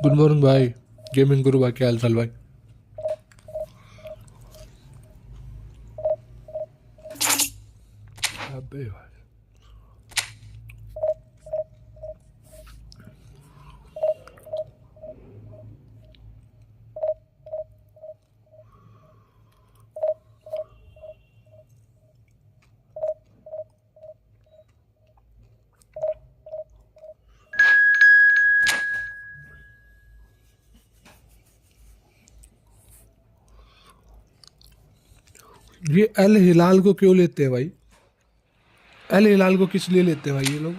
Good morning भाई, gaming गुरु भाई, क्या हाल चाल भाई? अबे भाई ये अल हिलाल को क्यों लेते हैं भाई? अल हिलाल को किस लिए लेते हैं भाई ये लोग?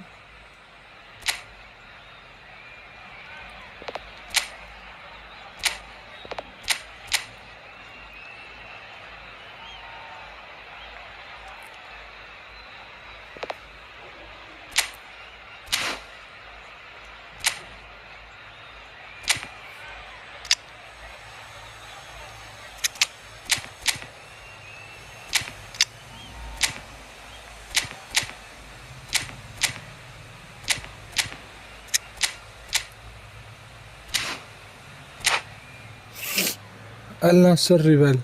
अल नासर रिवेल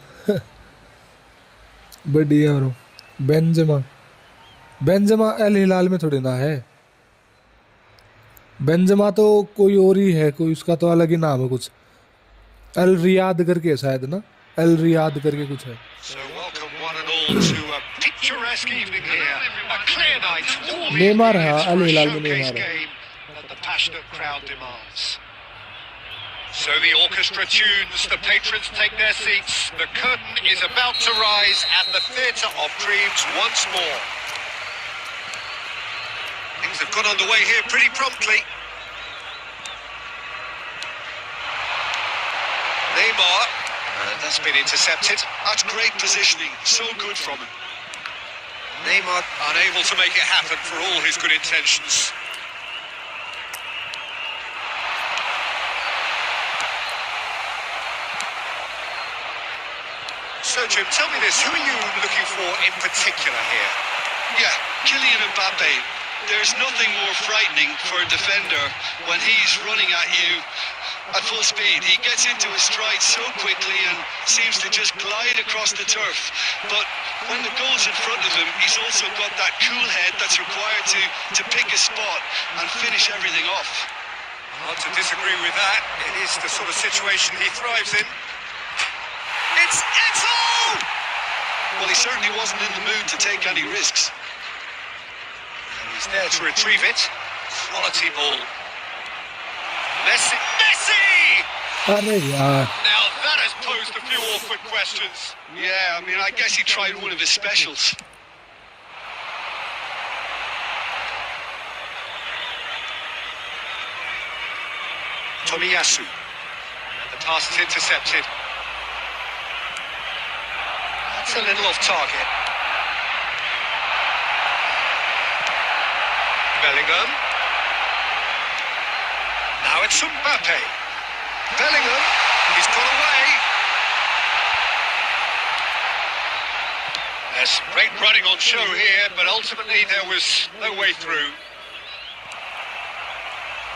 बढ़िया ब्रो। बेंजेमा बेंजेमा अल हिलाल में थोड़ी ना है। बेंजेमा तो कोई और ही है, कोई उसका तो अलग ही नाम है, कुछ अल रियाद करके है शायद ना, अल रियाद करके कुछ है। नेमार, हाँ अल हिलाल में नेमार है। So the orchestra tunes, the patrons take their seats, the curtain is about to rise at the Theatre of Dreams once more. Things have got underway here pretty promptly. Neymar, that's been intercepted. That's great positioning, so good from him. Neymar unable to make it happen for all his good intentions. So, Jim, tell me this, who are you looking for in particular here? Yeah, Kylian Mbappe. There's nothing more frightening for a defender when he's running at you at full speed. He gets into his stride so quickly and seems to just glide across the turf. But when the goal's in front of him, he's also got that cool head that's required to pick a spot and finish everything off. Hard to disagree with that. It is the sort of situation he thrives in. It's all! Well, he certainly wasn't in the mood to take any risks. And he's there to retrieve it. Quality ball. Messi! Messi! Now that has posed a few awkward questions. Yeah, I mean, I guess he tried one of his specials. Tomiyasu. And the pass is intercepted. That's a little off target. Bellingham. Now it's Mbappe. Bellingham. He's got away. There's great running on show here, but ultimately there was no way through.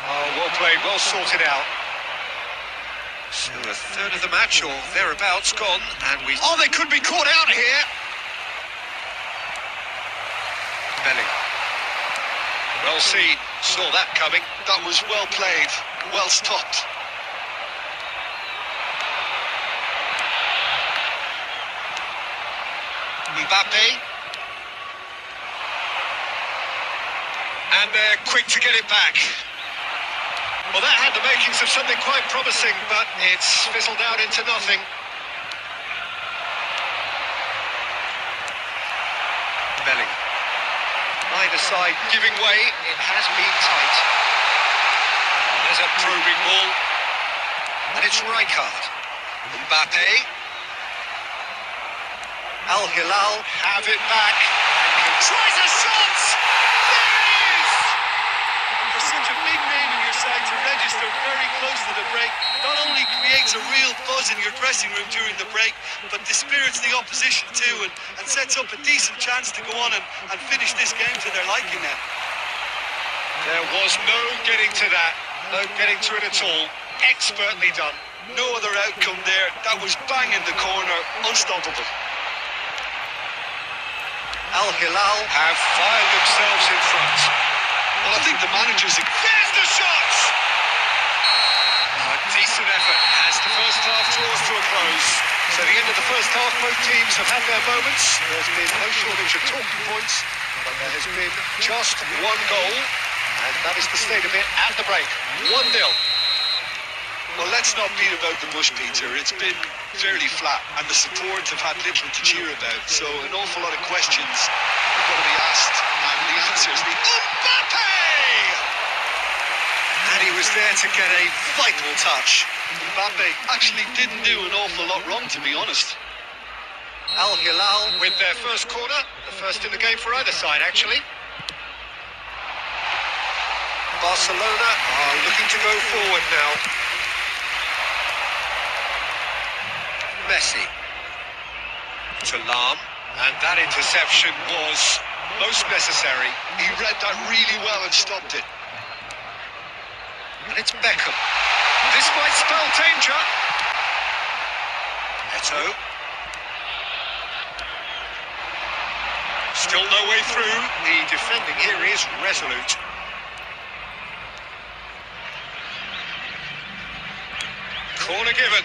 Oh, well played, well sorted out. So a third of the match or thereabouts gone, and we... Oh, they could be caught out here! Bellingham. Well seen, saw that coming. That was well played, well stopped. Mbappe. And they're quick to get it back. Well, that had the makings of something quite promising, but it's fizzled out into nothing. Bellingham. Either side giving way, it has been tight. There's a probing ball. And it's Rijkaard. Mbappe. Al Hilal have it back. And tries a shot! There it is! For such a big name in your side to register very close to the break, not only creates a real buzz in your dressing room during the break, but dispirits the opposition too, and sets up a decent chance to go on and finish this game to their liking now. There was no getting to that, no getting to it at all. Expertly done. No other outcome there. That was bang in the corner, unstoppable. Al Hilal have fired themselves in front. Well, I think the manager's... There's the shot! A decent effort as the first half draws to a close. So at the end of the first half, both teams have had their moments. There's been no shortage of talking points, but there has been just one goal, and that is the state of it at the break. 1-0. Well, let's not beat about the bush, Peter. It's been fairly flat, and the support have had little to cheer about. So an awful lot of questions are going to be asked, and the answers be Mbappe! And he was there to get a vital touch. Mbappe actually didn't do an awful lot wrong, to be honest. Al Hilal with their first corner, the first in the game for either side, actually. Barcelona are looking to go forward now. Messi to Lam, and that interception was most necessary. He read that really well and stopped it. And it's Backham. This might spell danger. Eto'o. Still no way through. The defending here is resolute. Corner given.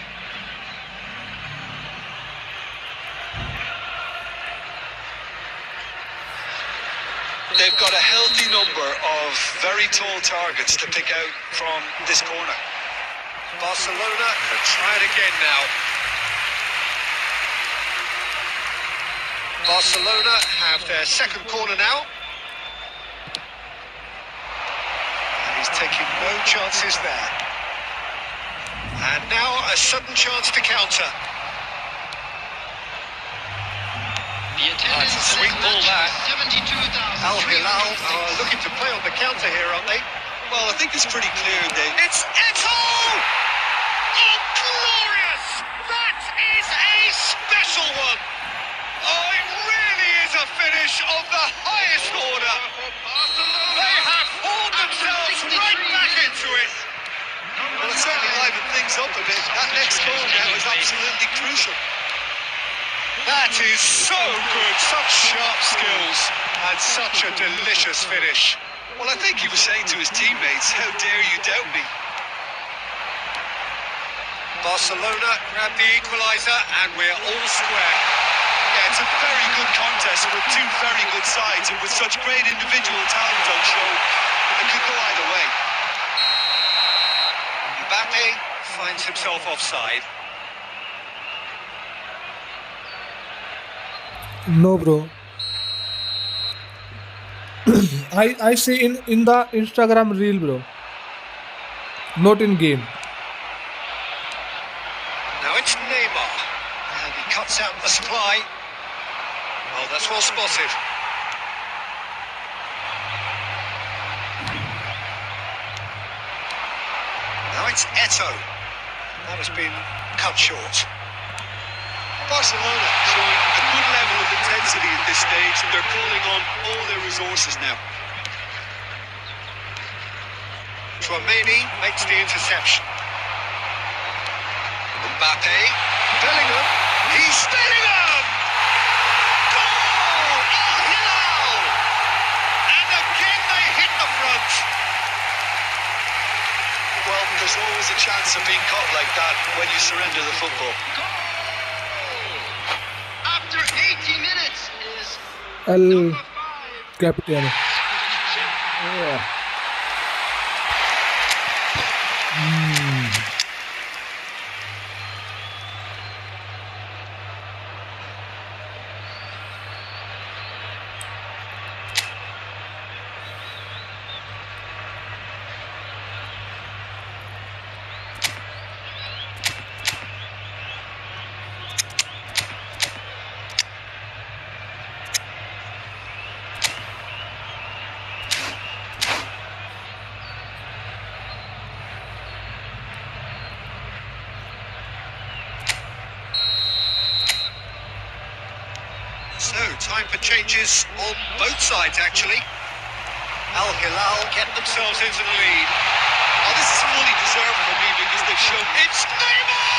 They've got a healthy number of very tall targets to pick out from this corner. Barcelona will try it again now. Barcelona have their second corner now. And he's taking no chances there. And now a sudden chance to counter. That's a sweet ball, that. Al Hilal are looking to play on the counter here, aren't they? Well, I think it's pretty clear, Dave. It's Eto'o! Oh, glorious! That is a special one! Oh, it really is a finish of the highest order! They have hauled themselves right back into it! Well, it's certainly livened things up a bit. That next goal now is absolutely crucial. That is so good, such sharp skills, and such a delicious finish. Well, I think he was saying to his teammates, how dare you doubt me? Barcelona grab the equaliser, and we're all square. Yeah, it's a very good contest with two very good sides, and with such great individual talent on show, it could go either way. Mbappe finds himself offside. No, bro. I see in the Instagram reel, bro. Not in game. Now it's Neymar, and he cuts out the supply. Oh, that's well spotted. Now it's Eto'o. That has been cut short. Barcelona showing a good level of intensity at this stage. They're calling on all their resources now. Rummenigge makes the interception. Mbappe, Bellingham, he's Bellingham! Goal! Al Hilal! And again they hit the front. Well, there's always a chance of being caught like that when you surrender the football. After 80 minutes, El Capitano. Yeah. So, time for changes on both sides, actually. Al Hilal get themselves into the lead. Oh, this is fully deserved for me because they've shown it's Neymar!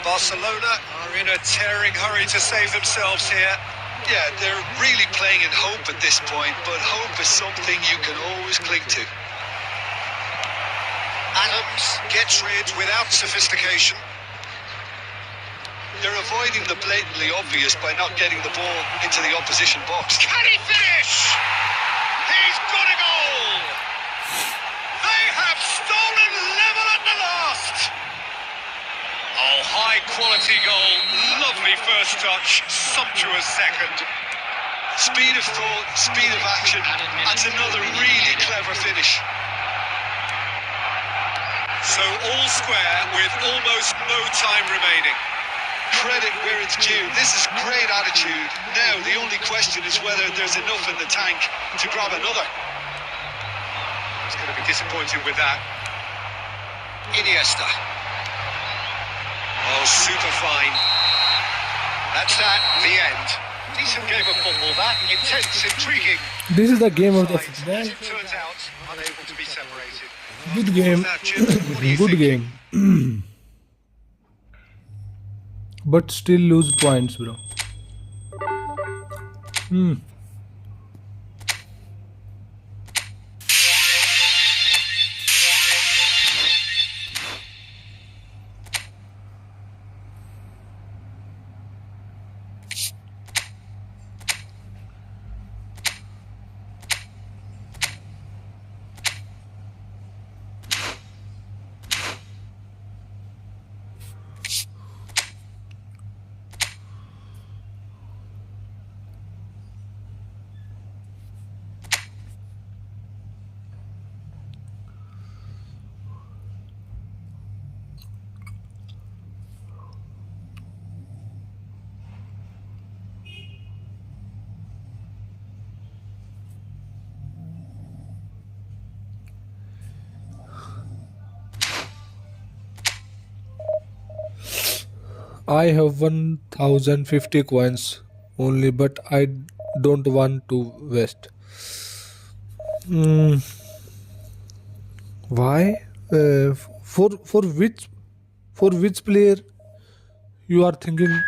Barcelona are in a tearing hurry to save themselves here. Yeah, they're really playing in hope at this point, but hope is something you can always cling to. Adams gets rid without sophistication. They're avoiding the blatantly obvious by not getting the ball into the opposition box. Can he finish? He's got a goal! They have stolen level at the last! Oh, high quality goal. Lovely first touch. Sumptuous second. Speed of thought, speed of action. That's another really clever finish. So all square with almost no time remaining. Credit where it's due. This is great attitude. Now, the only question is whether there's enough in the tank to grab another. He's going to be disappointed with that. Iniesta. Oh, super fine. That's that, the end. Decent game of football, that. Intense, intriguing. This is the game of the Sides, football. as it turns out, unable to be separated. Good game. Now, Jim, what do you Good think? game. But still lose points, bro. I have 1050 coins only, but I don't want to waste. Why? For which player you are thinking?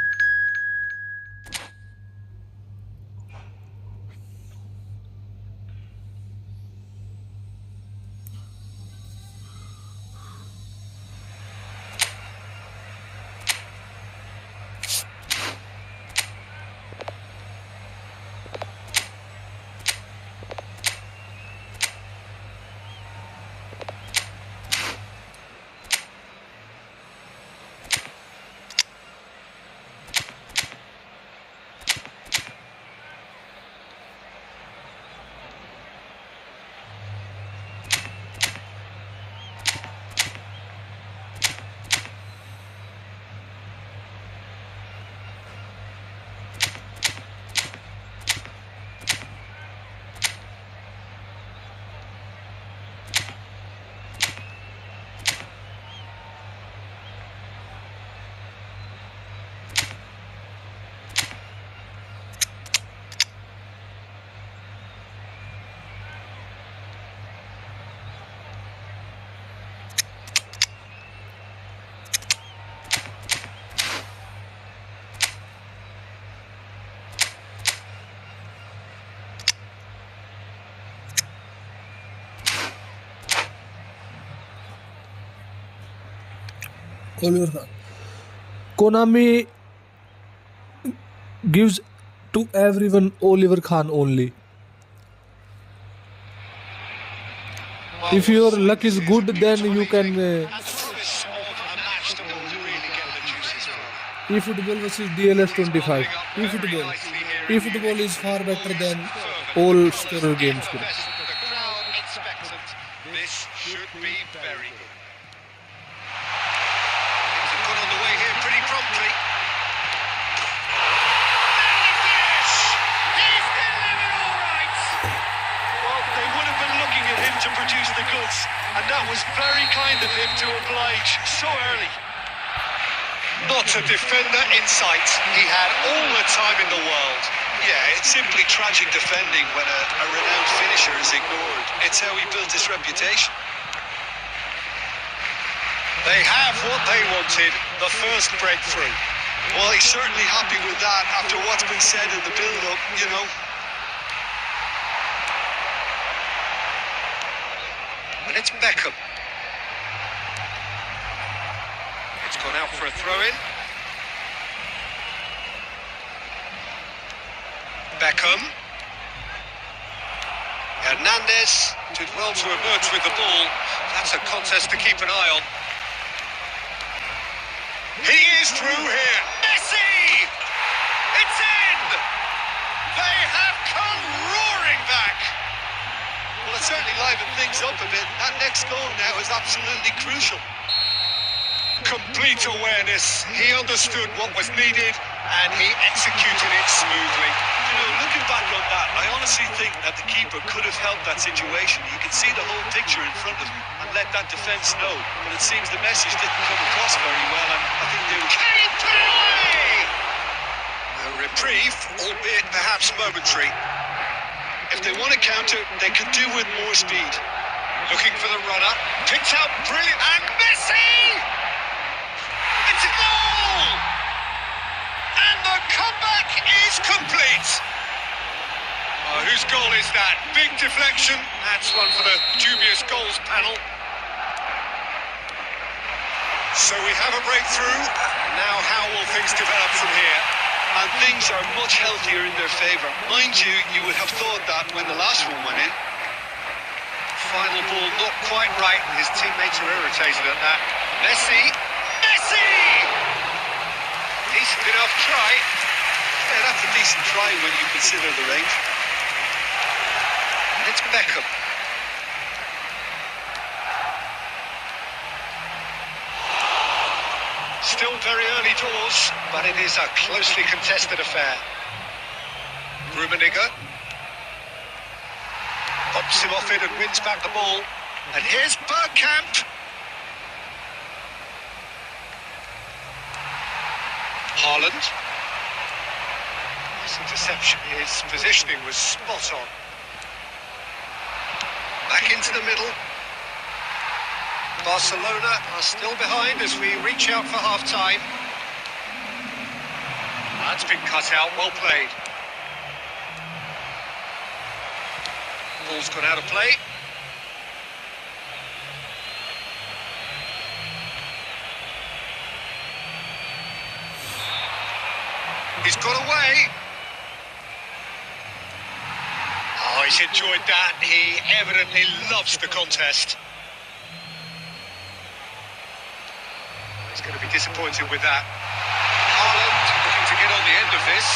Konami gives to everyone Oliver Kahn only. If your luck is good, then you can. eFootball versus DLS 25. eFootball. eFootball is far better than all scorer games. The crowd expectant. This should be very good. Things have got on the way here pretty promptly. He's delivered all right. Well, they would have been looking at him to produce the goods, and that was very kind of him to oblige so early. Not a defender in sight. He had all the time in the world. Yeah, it's simply tragic defending when a renowned finisher is ignored. It's how he built his reputation. They have what they wanted, the first breakthrough. Well, he's certainly happy with that after what's been said in the build-up, you know. And it's Backham. It's gone out for a throw-in. Backham. Hernandez did well to emerge with the ball. That's a contest to keep an eye on. He is through here. Messi! It's in! They have come roaring back. Well, it certainly livened things up a bit. That next goal now is absolutely crucial. Complete awareness. He understood what was needed and he executed it smoothly. You know, looking back on that, I honestly think that the keeper could have helped that situation. He could see the whole picture in front of him and let that defence know. But it seems the message didn't come across very well, and I think they were... Can he put it away? A reprieve, albeit perhaps momentary. If they want to counter, they could do with more speed. Looking for the runner. Picked out brilliant. And Messi! It's a goal! And the comeback is complete. Whose goal is that? Big deflection. That's one for the dubious goals panel. So we have a breakthrough. Now how will things develop from here? And things are much healthier in their favour. Mind you, you would have thought that when the last one went in. Final ball not quite right. His teammates are irritated at that. Messi! Messi! Decent enough try. Yeah, that's a decent try when you consider the range. And it's Backham. Still very early doors, but it is a closely contested affair. Rummenigge pops him off it and wins back the ball. And here's Backham. Haaland. Nice interception. His positioning was spot on. Back into the middle. Barcelona are still behind as we reach out for half-time. That's been cut out, well played. Ball's gone out of play. He's got away. Oh, he's enjoyed that. He evidently loves the contest. He's going to be disappointed with that. Haaland looking to get on the end of this.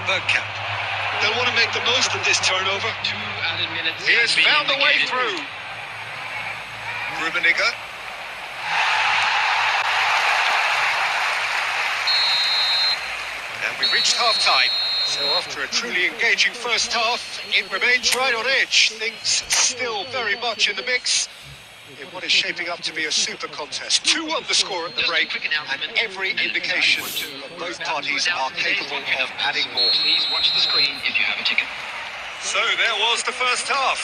Backham. They'll want to make the most of this turnover. He has found a way through. Rummenigge. And we reached half-time. So after a truly engaging first half, it remains right on edge. Things still very much in the mix in what is shaping up to be a super contest. 2-1 the score at the break, and every indication that both parties are capable of adding more. Please watch the screen if you have a ticket. So there was the first half.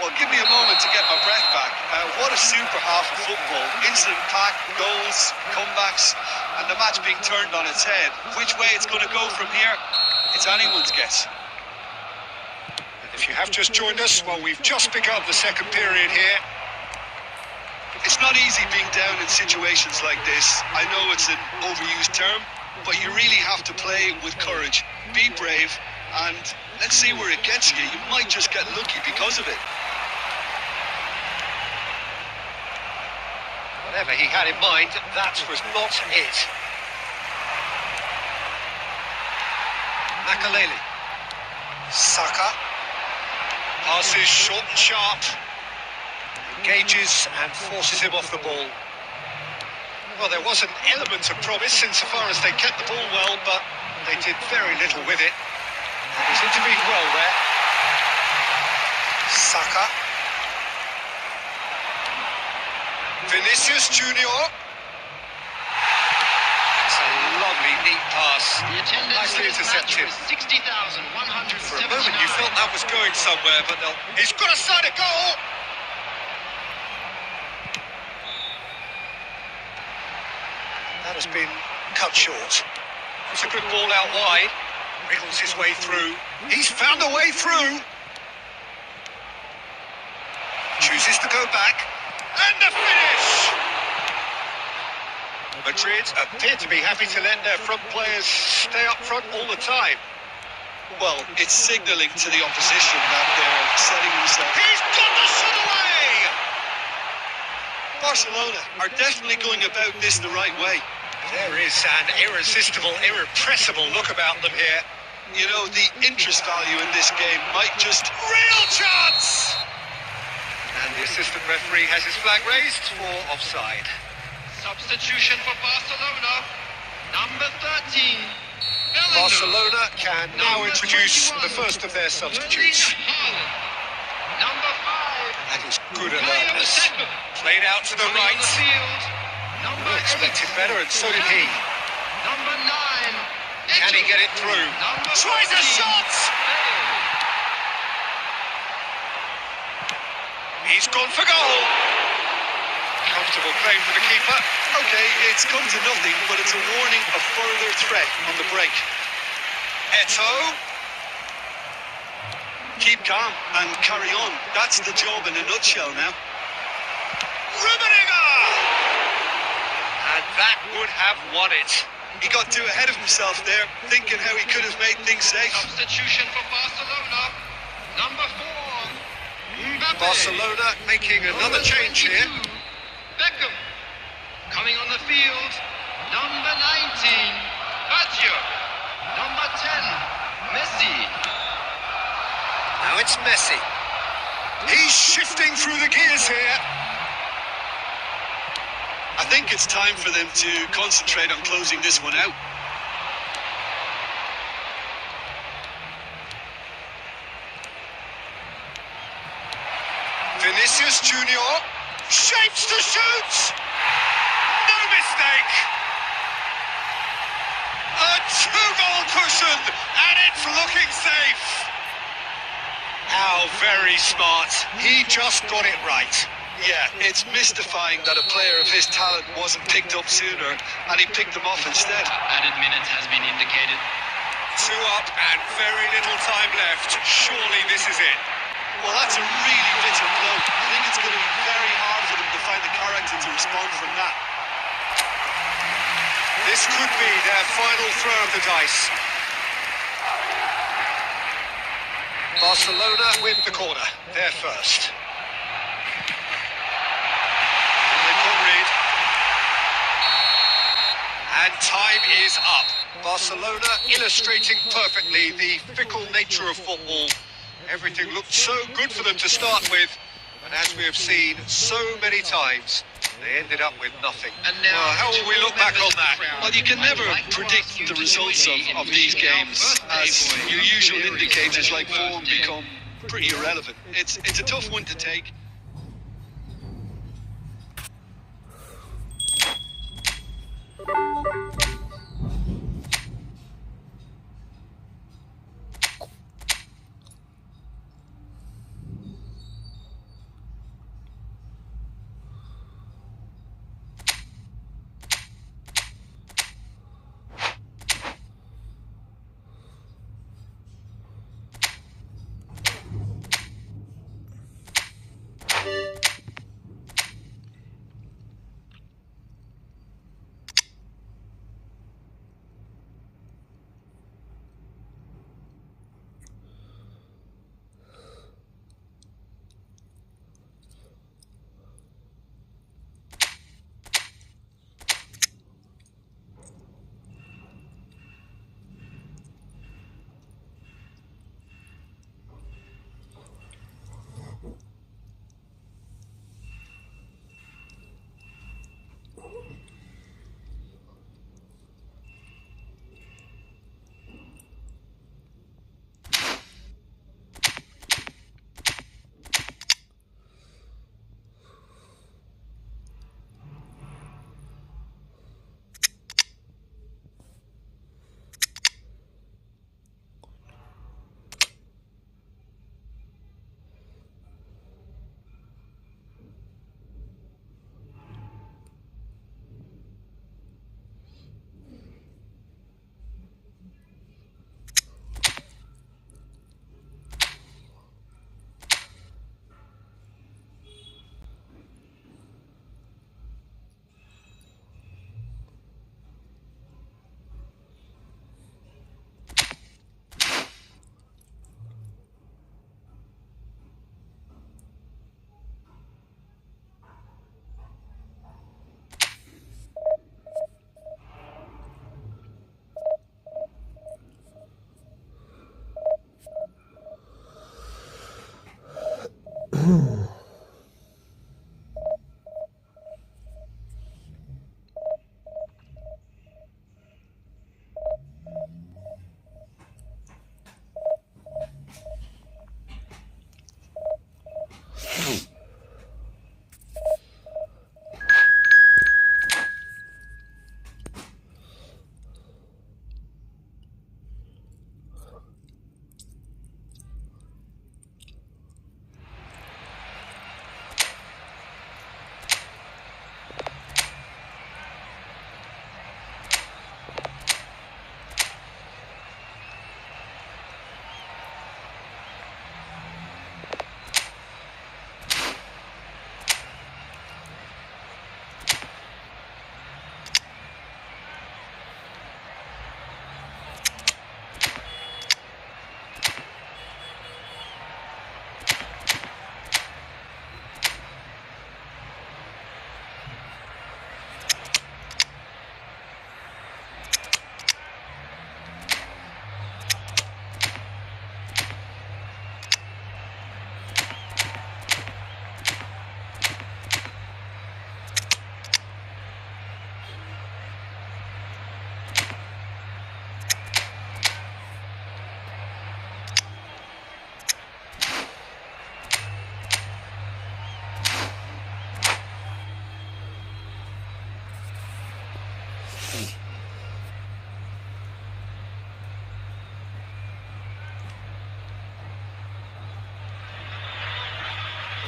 Well, give me a moment to get my breath back. What a super half of football. Instant pack, goals, comebacks, and the match being turned on its head. Which way it's going to go from here, it's anyone's guess. And If you have just joined us, well, we've just begun the second period here. It's not easy being down in situations like this. I know it's an overused term, but you really have to play with courage. Be brave, and let's see where it gets you. You might just get lucky because of it. Whatever he had in mind, that was not it. Makaleli. Saka. Passes short and sharp. Engages and forces him off the ball. Well, there was an element of promise insofar as they kept the ball well, but they did very little with it. He's intervened well there. Saka. Vinicius Junior. It's a lovely, neat pass. The attendance Nicely for this match intercepted. was 60,179. For a moment you felt that was going somewhere, but he's got a side of goal! That has been cut short. It's a good ball out wide. Wriggles his way through. He's found a way through! Chooses to go back. And the finish! Madrid appear to be happy to let their front players stay up front all the time. Well, it's signalling to the opposition that they're setting themselves. He's got the shot away! Barcelona are definitely going about this the right way. There is an irresistible, irrepressible look about them here. You know, the interest value in this game might just... Real chance! And the assistant referee has his flag raised for offside. Substitution for Barcelona. Number 13. Bellingham. Barcelona can now Number introduce 21, the first of their substitutes. Erling Haaland. Number 5. That is good Lionel alertness. Messi. Played out to the Coming on right. the field. Number I expected 8. better, and so did he. Number 9. Can he get it through? Number Tries a 14. shot! He's gone for goal. Comfortable claim for the keeper. Okay, it's come to nothing, but it's a warning of further threat on the break. Eto'o. Keep calm and carry on. That's the job in a nutshell now. Rummenigge! And that would have won it. He got too ahead of himself there, thinking how he could have made things safe. Substitution for Barcelona. Number 4. Mbappe. Barcelona making another change here. Backham. Coming on the field. Number 19. Baggio. Number 10. Messi. Now it's Messi. He's shifting through the gears here. I think it's time for them to concentrate on closing this one out. Vinicius Junior shapes to shoot. No mistake. A two-goal cushion, and it's looking safe. How very smart. He just got it right. Yeah, it's mystifying that a player of his talent wasn't picked up sooner, and he picked them off instead. Added minute has been indicated. 2 up and very little time left. Surely this is it. Well, that's a really bitter blow. I think it's going to be very hard for them to find the character to respond from that. This could be their final throw of the dice. Barcelona win the corner. They're first. And they've got Reed. And time is up. Barcelona illustrating perfectly the fickle nature of football. Everything looked so good for them to start with, but as we have seen so many times, they ended up with nothing. And now, well, how will we look back on that? Well, you can never predict the results of these games, as your usual indicators like form become pretty irrelevant. It's a tough one to take.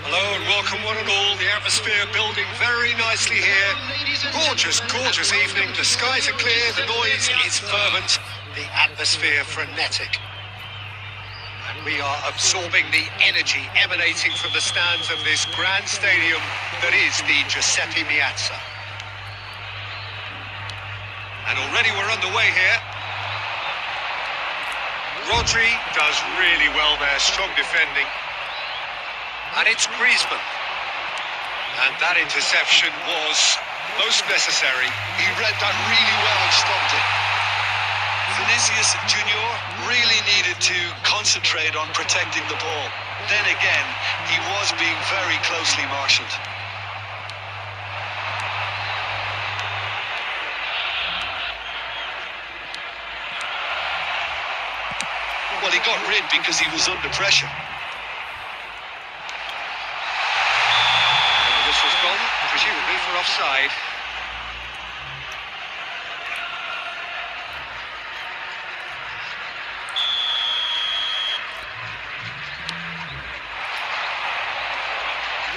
Hello and welcome one and all. The atmosphere building very nicely here. Gorgeous, gorgeous evening. The skies are clear, the noise is fervent, the atmosphere frenetic. And we are absorbing the energy emanating from the stands of this grand stadium that is the Giuseppe Meazza. And already we're underway here. Rodri does really well there, strong defending. And it's Griezmann. And that interception was most necessary. He read that really well and stopped it. Vinicius Junior really needed to concentrate on protecting the ball. Then again, he was being very closely marshalled. Well, he got rid because he was under pressure. This was gone, presumably for offside.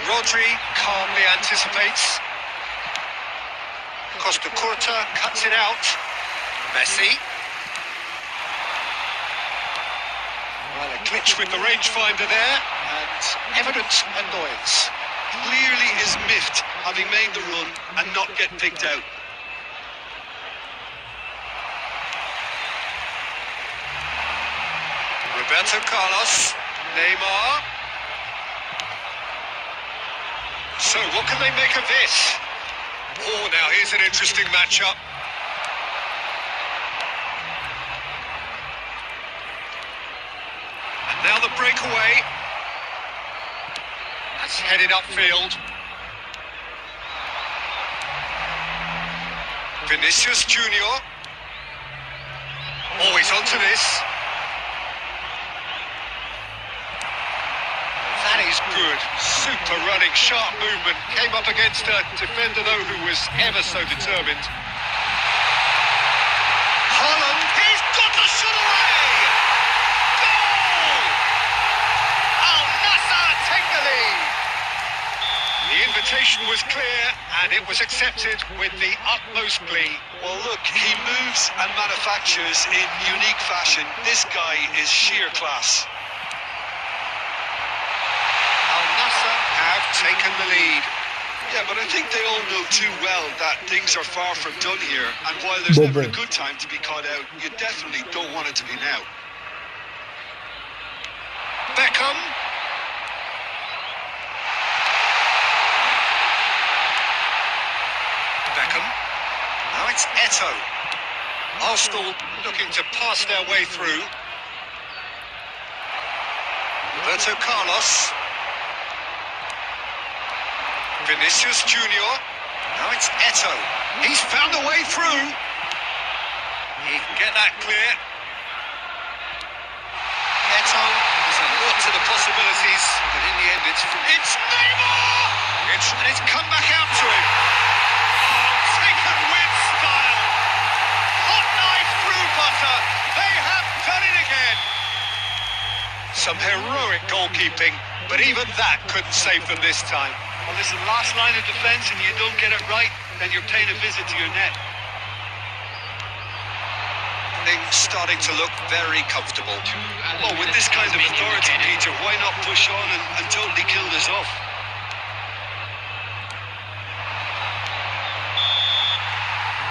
Rodri calmly anticipates. Costa Curta cuts it out. Messi. Well, a glitch with the rangefinder there, and evident annoyance. Clearly is miffed having made the run and not get picked out. Roberto Carlos. Neymar. So, what can they make of this? Oh, now here's an interesting matchup. And now the breakaway. That's headed upfield. Vinicius Junior. Oh, he's onto this. That is good. Super running, sharp movement. Came up against a defender, though, who was ever so determined. Holland, he's got the shot away! Goal! Al Nassr take the lead. The invitation was clear, and it was accepted with the utmost glee. Well, look, he moves and manufactures in unique fashion. This guy is sheer class. Have taken the lead. Yeah, but I think they all know too well that things are far from done here. And while there's never a good time to be caught out, you definitely don't want it to be now. Backham. Backham. Now it's Eto. Arsenal looking to pass their way through. Roberto Carlos. Vinicius Junior. Now it's Eto'o. He's found a way through. He can get that clear. Eto'o has a look to the possibilities, but in the end it's Neymar! It's come back out to him. Oh, taken with style. Hot knife through butter. They have done it again. Some heroic goalkeeping, but even that couldn't save them this time. Well, this is the last line of defence and you don't get it right, then you're paying a visit to your net. Things starting to look very comfortable. Well, with this kind of authority, Peter, why not push on and totally kill this off?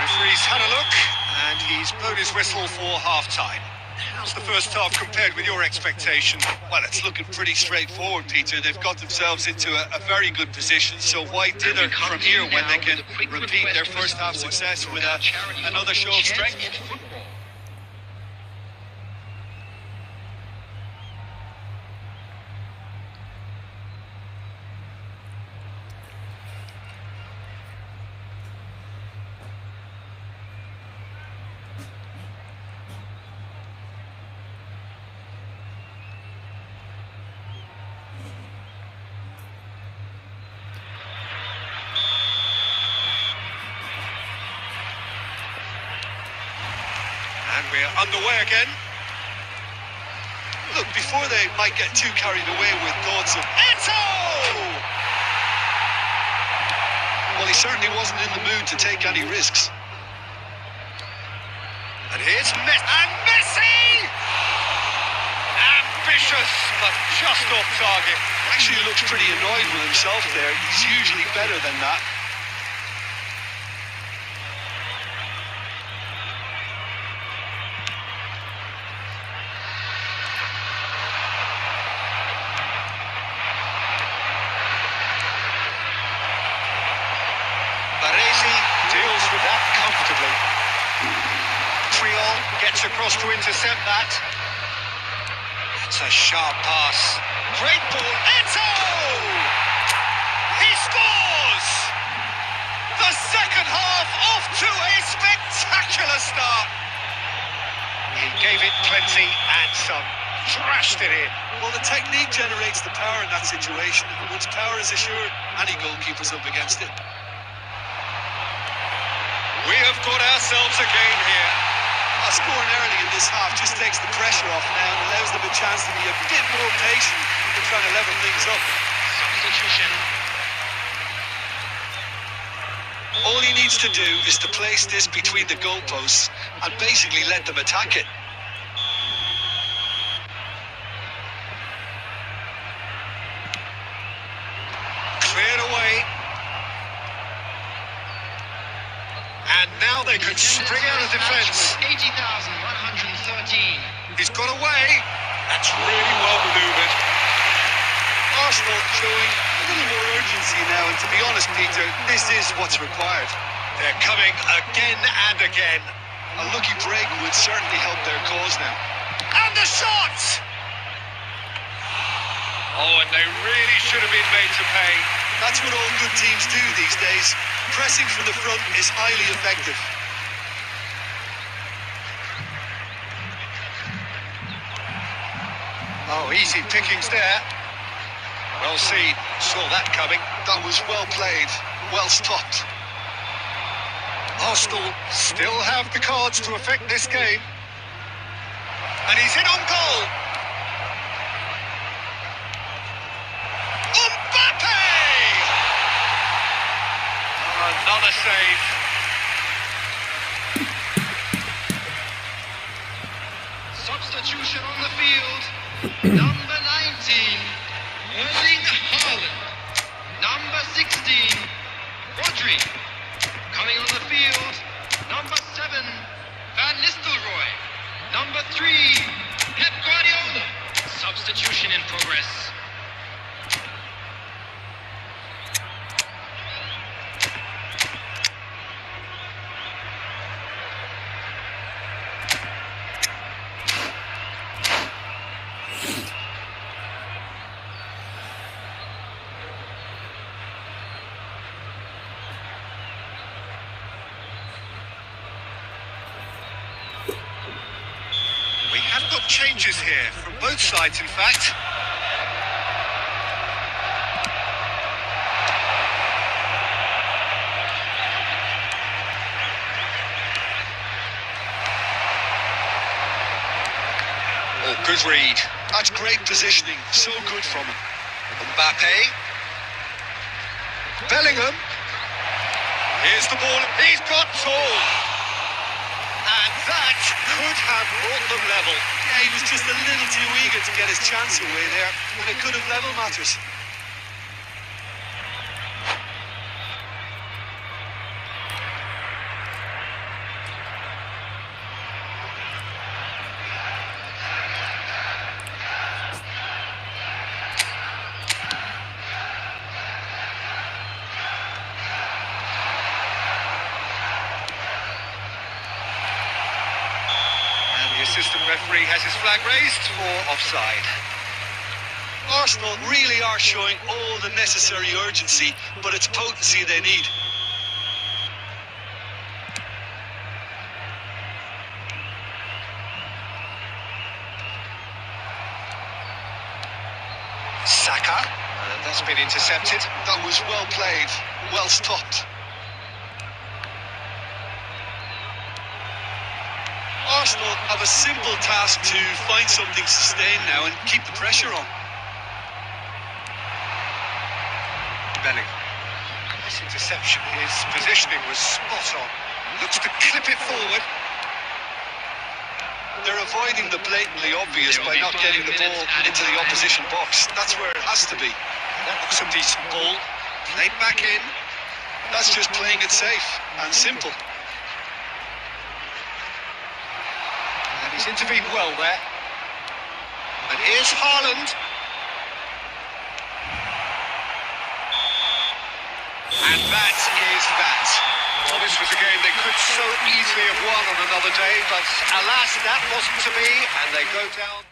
Referee's had a look, and he's blown his whistle for half-time. How's the first half compared with your expectation? Well, it's looking pretty straightforward, Peter. They've got themselves into a very good position, so why dither from here when they can repeat their first half success with another show of strength? And we're underway again. Look, before they might get too carried away with thoughts of Eto'o! Well, he certainly wasn't in the mood to take any risks. And here's Messi! Ambitious, but just off target. Actually, he looks pretty annoyed with himself there. He's usually better than that. Deals with that comfortably. Triol gets across to intercept that. That's a sharp pass. Great ball. Eto'o! He scores! The second half off to a spectacular start. He gave it plenty and some. Thrashed it in. Well, the technique generates the power in that situation. Once power is assured, any goalkeeper's up against it. We have got ourselves a game here. Scoring early in this half just takes the pressure off now and allows them a chance to be a bit more patient in trying to level things up. Substitution. All he needs to do is to place this between the goalposts and basically let them attack it. Cleared away. And now they could spring out of defence. 80,113. He's got away. That's really well manoeuvred. Arsenal showing a little more urgency now, and to be honest, Peter, this is what's required. They're coming again and again. A lucky break would certainly help their cause now. And the shot! Oh, and they really should have been made to pay. That's what all good teams do these days. Pressing from the front is highly effective. Oh, easy pickings there. Well seen. Saw that coming. That was well played. Well stopped. Arsenal still have the cards to affect this game. And he's in on goal. Mbappe! Another save. Substitution on the field. Number 19, Erling Haaland. Number 16, Rodri. Coming on the field, number 7, Van Nistelrooy. Number 3, Pep Guardiola. Substitution in progress. got changes here from both sides, in fact. Oh, good read. That's great positioning. So good from him. Mbappe. Bellingham. Here's the ball. He's got tall. And that could have brought them level. Yeah, he was just a little too eager to get his chance away there, and it could have level matters. The assistant referee has his flag raised for offside. Arsenal really are showing all the necessary urgency, but it's potency they need. Saka. That's been intercepted. That was well played, well stopped. Arsenal have a simple task to find something sustained now and keep the pressure on. Bellingham. This interception, his positioning was spot on. Looks to clip it forward. They're avoiding the blatantly obvious by not getting the ball into the opposition box. That's where it has to be. That looks a decent ball. Played back in. That's just playing it safe and simple. He's intervened well there. And here's Haaland. And that is that. Well, this was a game they could so easily have won on another day, but alas, that wasn't to be, and they go down.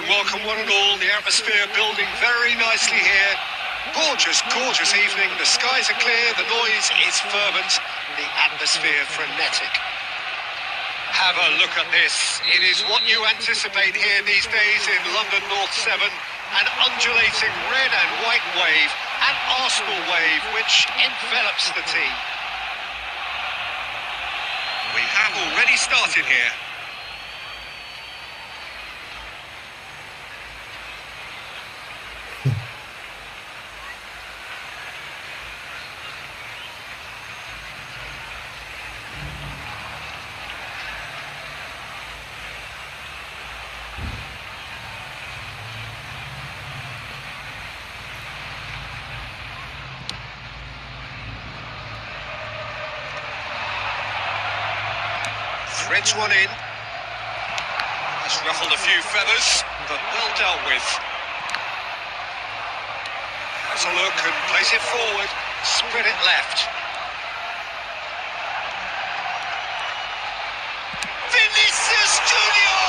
and welcome one and all. The atmosphere building very nicely here. Gorgeous, gorgeous evening. The skies are clear, the noise is fervent, the atmosphere frenetic. Have a look at this. It is what you anticipate here these days in London North 7. An undulating red and white wave, an Arsenal wave which envelops the team. We have already started here. Threads one in. Has ruffled a few feathers, but well dealt with. Has a look and plays it forward. Spread it left. Vinicius Junior!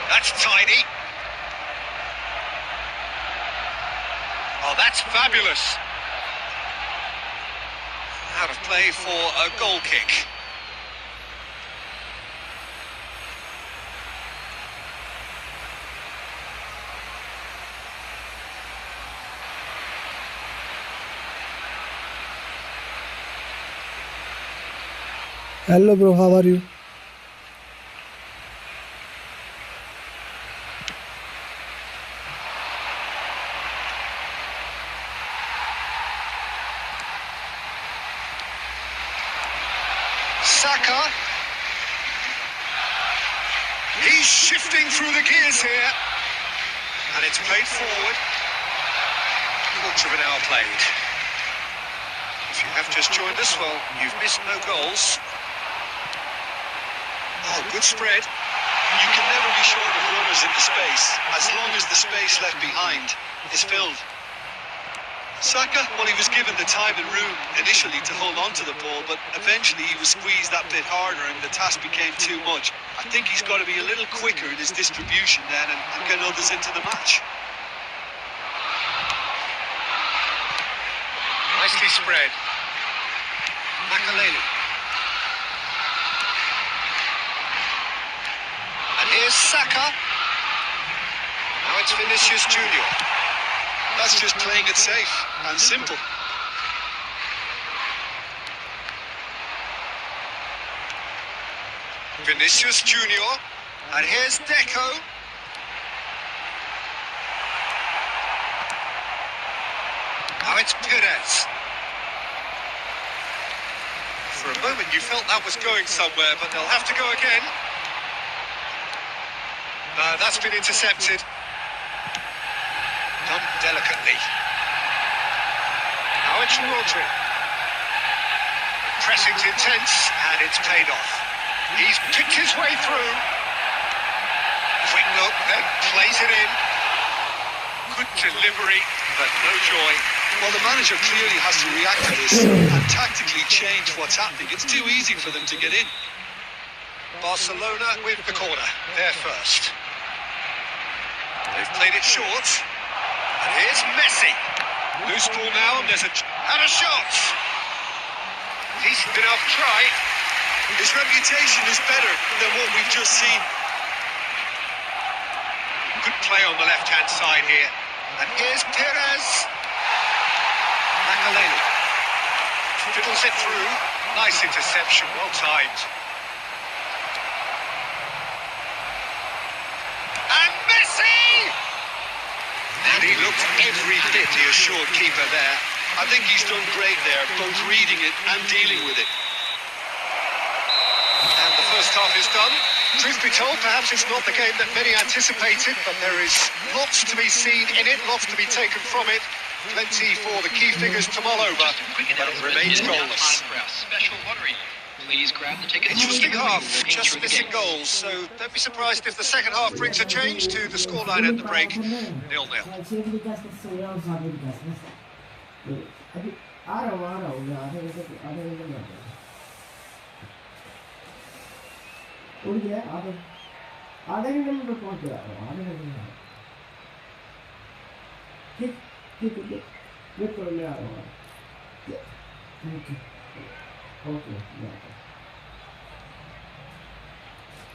That's tidy. Oh, that's fabulous. Out of play for a goal kick. Hello bro, how are you? Saka. He's shifting through the gears here. And it's played forward. Quarter of an hour played. If you have just joined us, well, you've missed no goals. Oh, good spread. You can never be short of runners in the space, as long as the space left behind is filled. Saka, well, he was given the time and room initially to hold on to the ball, but eventually he was squeezed that bit harder and the task became too much. I think he's got to be a little quicker in his distribution then and get others into the match. Nicely spread. Makaleli. And here's Saka. Now it's Vinicius Junior. That's just playing it safe and simple. Vinicius Junior. And here's Deco. Now it's Perez. For a moment you felt that was going somewhere, but they'll have to go again. That's been intercepted. Done delicately. Now it's Rodri. Pressing's intense, and it's paid off. He's picked his way through. Quick look, then plays it in. Good delivery, but no joy. Well, the manager clearly has to react to this and tactically change what's happening. It's too easy for them to get in. Barcelona with the corner. They're first. They've played it short. And here's Messi. Loose ball now, and there's a shot. Decent enough try. His reputation is better than what we've just seen. Good play on the left-hand side here. And here's Perez. Makaleli. Fiddles it through. Nice interception, well timed. And Messi! And he looked every bit the assured keeper there. I think he's done great there, both reading it and dealing with it. And the first half is done. Truth be told, perhaps it's not the game that many anticipated, but there is lots to be seen in it, lots to be taken from it. Plenty for the key figures to mull over, but it remains goalless. Please grab the tickets. Interesting half, just missing goals, so don't be surprised if the second half brings a change to the scoreline at the break. 0-0.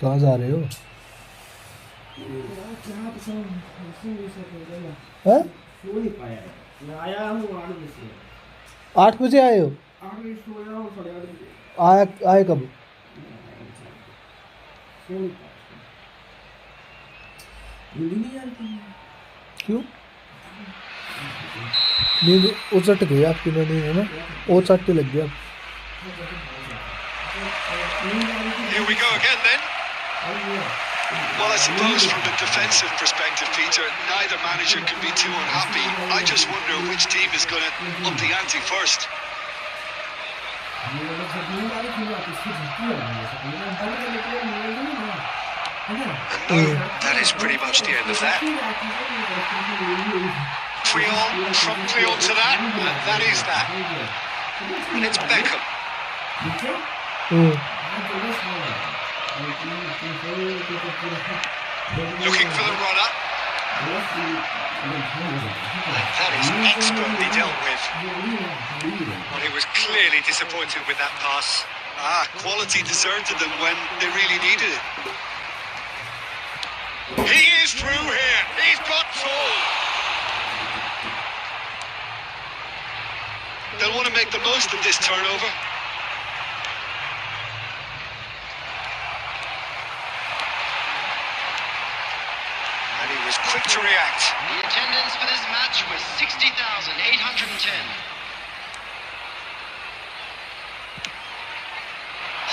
कहाँ जा रहे हो? हैं? 8 बजे आए हो? आए कब? क्यों? नींद उचट गई आपकी नींद है ना? वो चट्टे लग गया. Here we go again then. Well, I suppose from a defensive perspective, Peter, neither manager can be too unhappy. I just wonder which team is going to up the ante first. No, that is pretty much the end of that. Creon, from Creon to that, and that is that. And it's Beckham. Looking for the runner. And that is expertly dealt with. Well, he was clearly disappointed with that pass. Quality deserted them when they really needed it. He is through here. He's got full. They'll want to make the most of this turnover. And he was quick to react. The attendance for this match was 60,810.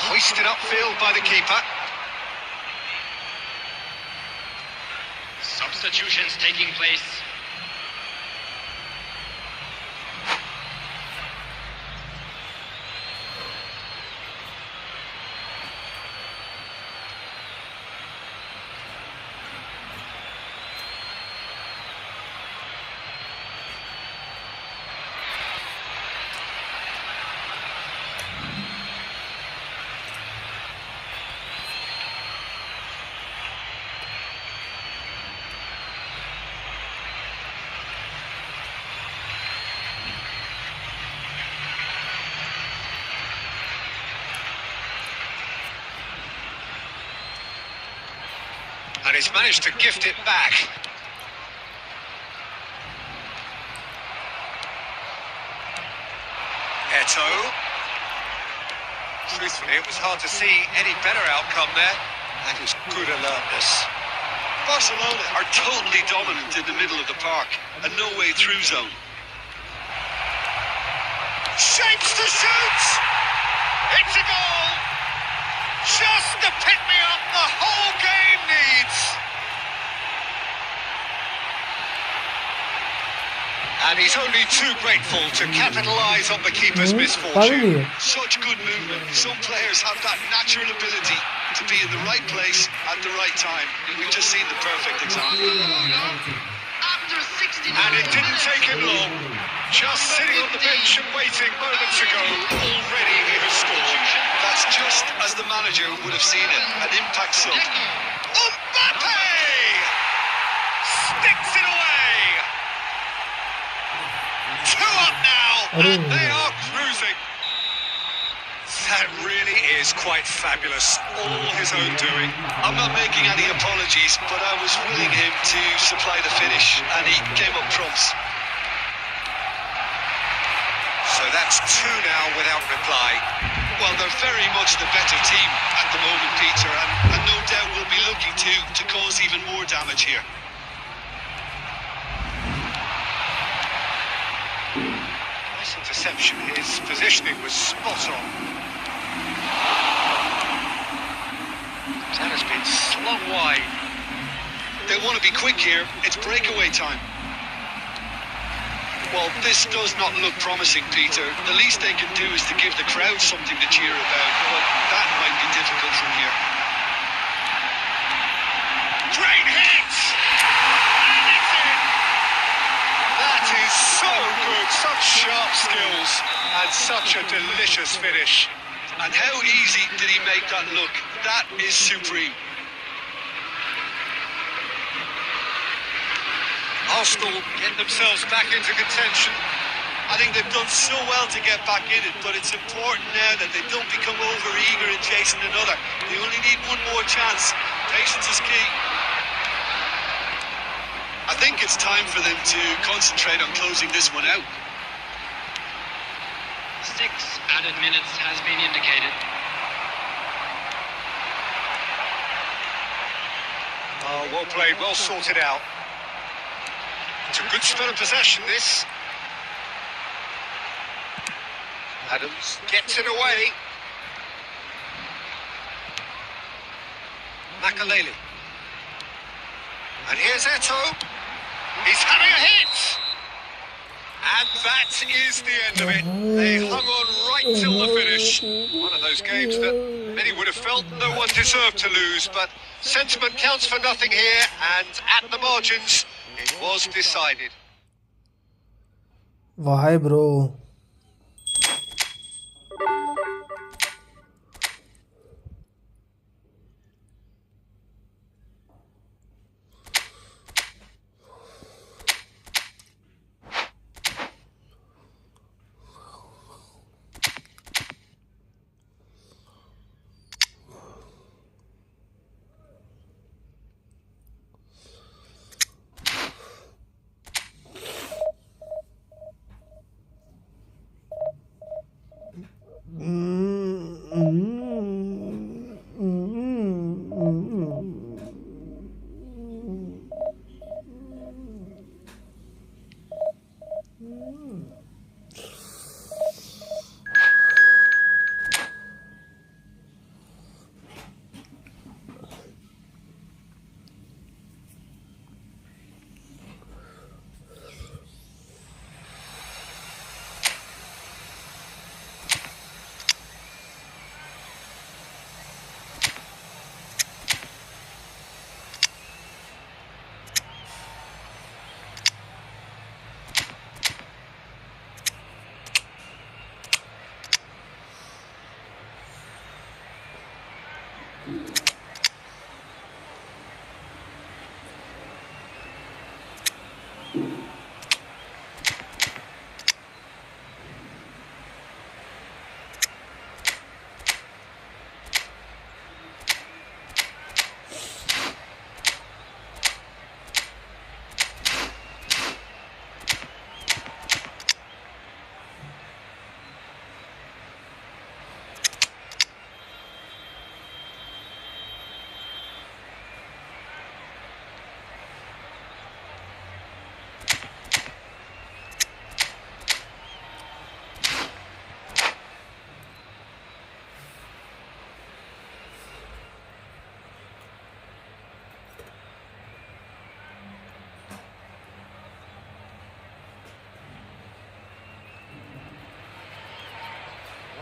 Hoisted upfield by the keeper. Substitutions taking place. And he's managed to gift it back. Eto. Truthfully, it was hard to see any better outcome there. That was good alertness. Barcelona are totally dominant in the middle of the park. A no-way through zone. Shapes to shoot! It's a goal! Just the pick-me-up the whole game needs! And he's only too grateful to capitalise on the keeper's misfortune. Such good movement. Some players have that natural ability to be in the right place at the right time. We've just seen the perfect example. And it didn't take him long. Just sitting on the bench and waiting moments ago, already he has scored. That's just as the manager would have seen it. An impact sub. Mbappe! Sticks it away! 2 up now, and they are cruising. That really is quite fabulous. All his own doing. I'm not making any apologies, but I was willing him to supply the finish, and he came up trumps. So that's 2 now without reply. Well, they're very much the better team at the moment, Peter, and no doubt will be looking to cause even more damage here. Nice interception. His positioning was spot on. That has been slung wide. They want to be quick here. It's breakaway time. Well, this does not look promising, Peter. The least they can do is to give the crowd something to cheer about, but that might be difficult from here. Great hit! And it's in! That is so good, such sharp skills, and such a delicious finish. And how easy did he make that look? That is supreme. Arsenal get themselves back into contention. I think they've done so well to get back in it, but it's important now that they don't become over-eager in chasing another. They only need one more chance. Patience is key. I think it's time for them to concentrate on closing this one out. 6 added minutes has been indicated. Oh, well played, well sorted out. It's a good spell of possession, this. Adams gets it away. Makaleli. And here's Eto. He's having a hit! And that is the end of it. They hung on right till the finish. One of those games that many would have felt no one deserved to lose, but sentiment counts for nothing here, and at the margins, it was decided. Why, bro?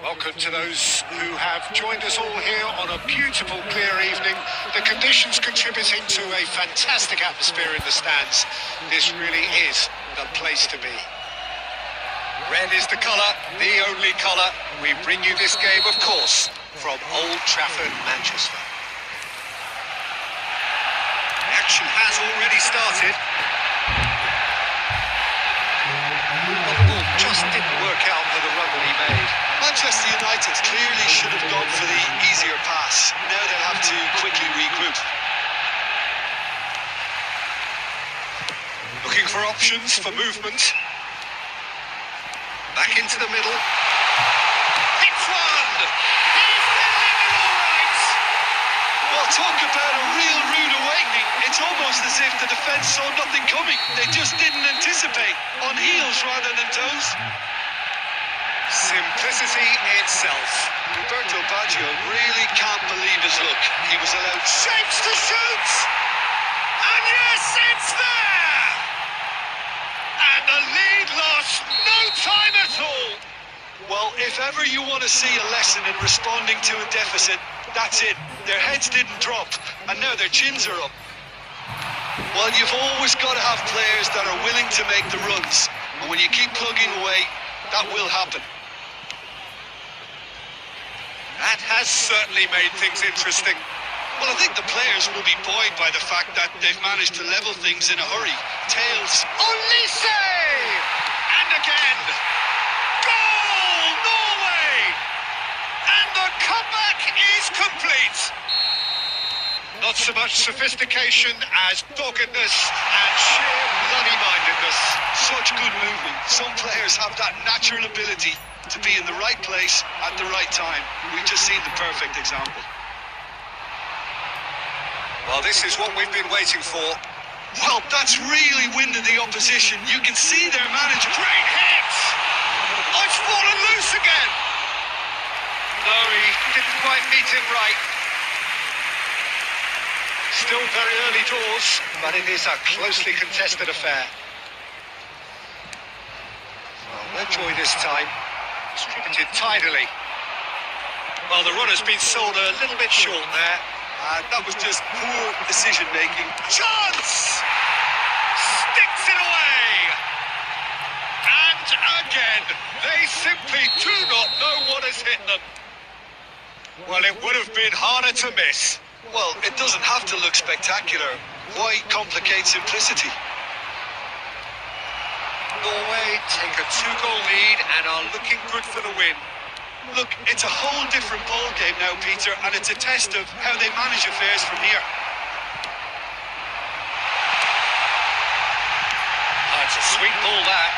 Welcome to those who have joined us all here on a beautiful, clear evening. The conditions contributing to a fantastic atmosphere in the stands. This really is the place to be. Red is the colour, the only colour. We bring you this game, of course, from Old Trafford, Manchester. The action has already started. Well, the ball just didn't work out for the run that he made. Manchester United clearly should have gone for the easier pass. Now they'll have to quickly regroup. Looking for options for movement. Back into the middle. Hits one! He's delivered all right! Well, talk about a real rude awakening. It's almost as if the defence saw nothing coming. They just didn't anticipate. On heels rather than toes. Simplicity itself. Roberto Baggio really can't believe his luck. He was allowed shapes to shoot! And yes, it's there! And the lead lost Well, if ever you want to see a lesson in responding to a deficit, that's it. Their heads didn't drop, and now their chins are up. Well, you've always got to have players that are willing to make the runs. And when you keep plugging away, that will happen. That has certainly made things interesting. Well, I think the players will be buoyed by the fact that they've managed to level things in a hurry. Tails. Olise! And again. Goal, Norway! And the comeback is complete. Not so much sophistication as doggedness and sheer bloody-mindedness. Such good movement. Some players have that natural ability to be in the right place at the right time. We've just seen the perfect example. Well, this is what we've been waiting for. Well, that's really winded the opposition. You can see their manager. Great hit! Oh, it's fallen loose again! No, he didn't quite meet it right. Still very early doors, but it is a closely contested affair. Well, no joy this time. Distributed tidily. Well, the runner's been sold a little bit short there. That was just poor decision-making. Chance! Sticks it away! And again, they simply do not know what has hit them. Well, it would have been harder to miss. Well, it doesn't have to look spectacular. Why complicate simplicity? Norway take a 2-goal lead and are looking good for the win. Look, it's a whole different ball game now, Peter, and it's a test of how they manage affairs from here. It's a sweet ball, that.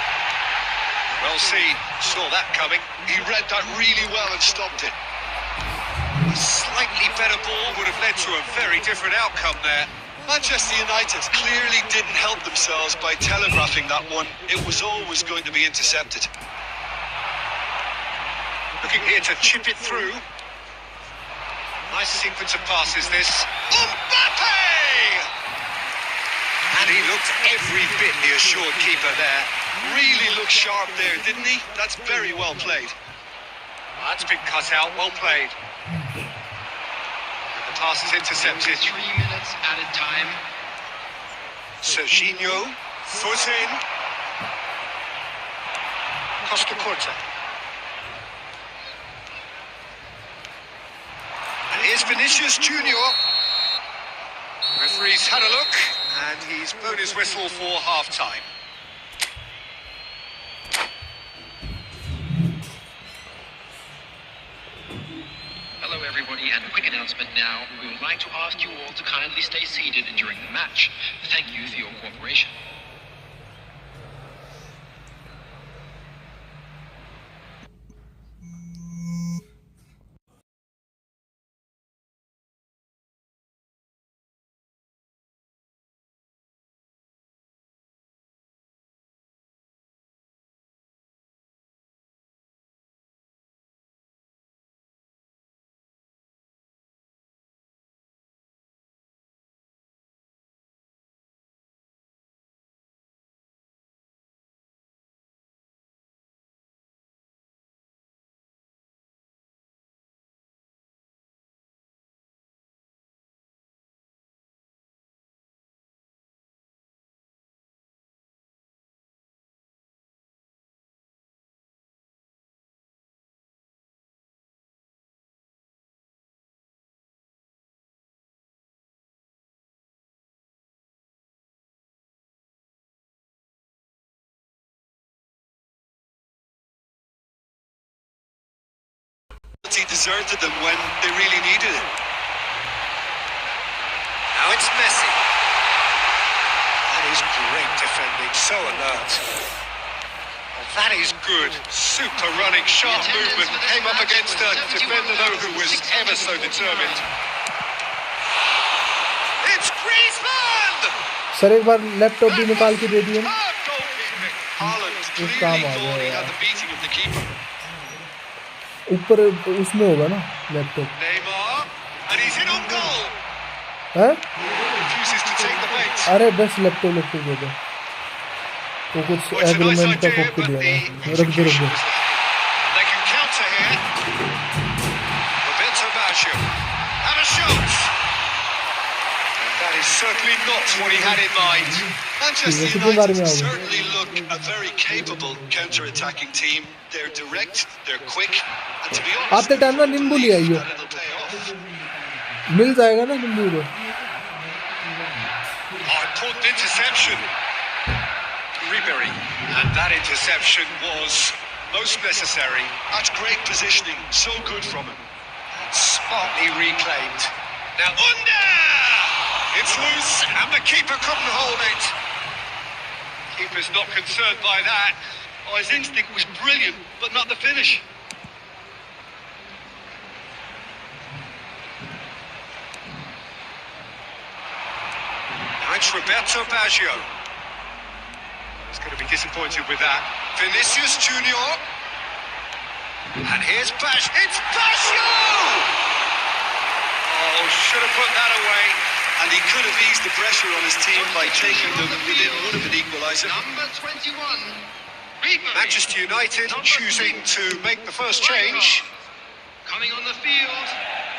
Well, saw that coming. He read that really well and stopped it. A slightly better ball would have led to a very different outcome there. Manchester United clearly didn't help themselves by telegraphing that one. It was always going to be intercepted. Looking here to chip it through. Nice sequence of passes, this. Mbappe! And he looked every bit the assured keeper there. Really looked sharp there, didn't he? That's very well played. That's been cut out, well played. And the pass is intercepted. 3 minutes added time. Serginho, foot in. Costa Curta. And here's Vinicius Junior. Referee's had a look, and he's blown his whistle for half-time. Hello everybody, and a quick announcement now. We would like to ask you all to kindly stay seated during the match. Thank you for your cooperation. He deserted them when they really needed it. Now it's Messi. That is great defending, so alert. Well, that is good. Super running, sharp movement. Came up against a defender, though, who was ever so determined. It's Griezmann! Sir एक बार laptop भी निकाल के दे दिए ना Haaland एक clearly काम आ thought गया he had यार the beating of the keeper. ऊपर उसमें होगा ना laptop Neymar, and he's in on goal. हैं Refuses to take the bait. अरे बस लैपटॉप दे दो वो कुछ Well, it's a nice agreement का idea, कॉपी but दिया the है रख दो execution was lacking. They can certainly not what he had in mind. Manchester United certainly look a very capable counter-attacking team. They're direct, they're quick, and to be honest, आते time ना नींबू ले आइयो, that it'll pay off. मिल जाएगा ना नींबू तो. Important interception. Ribery, and that interception was most necessary. That's great positioning, so good from him. Smartly reclaimed. Now under! It's loose, and the keeper couldn't hold it. Keeper's not concerned by that. Oh, his instinct was brilliant, but not the finish. Now it's Roberto Baggio. He's going to be disappointed with that. Vinicius Junior. And here's Baggio. It's Baggio! Oh, should have put that away. And he could have eased the pressure on his team by taking them within one of an equaliser. Number 21. Manchester United choosing to make the first change. Coming on the field.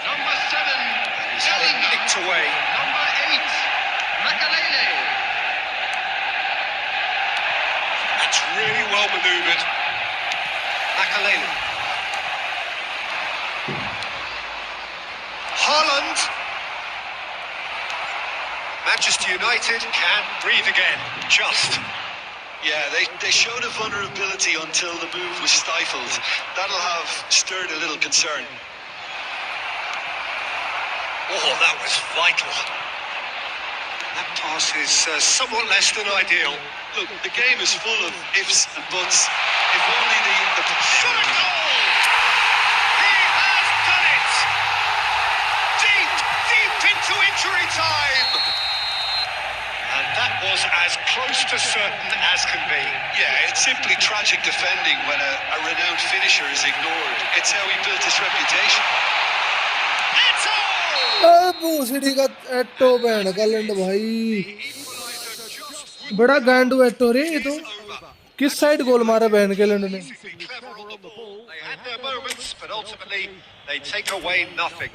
Number 7. He's had it nicked away. Number 8. Makalele. That's really well manoeuvred. Makalele. Haaland. Manchester United can breathe again. Just. Yeah, they showed a vulnerability until the move was stifled. That'll have stirred a little concern. Oh, that was vital. That pass is somewhat less than ideal. Look, the game is full of ifs and buts. If only the shot a goal! He has done it! Deep, deep into injury time! And that was as close to certain as can be. Yeah, it's simply tragic defending when a renowned finisher is ignored. It's how he built his reputation. भूसड़ी का एटो बहन का लंड भाई, बड़ा गांडू एटो रे ये तो. किस साइड गोल मारा बहन के लंड ने. Clever on the ball. They had their moments, but ultimately they take away nothing.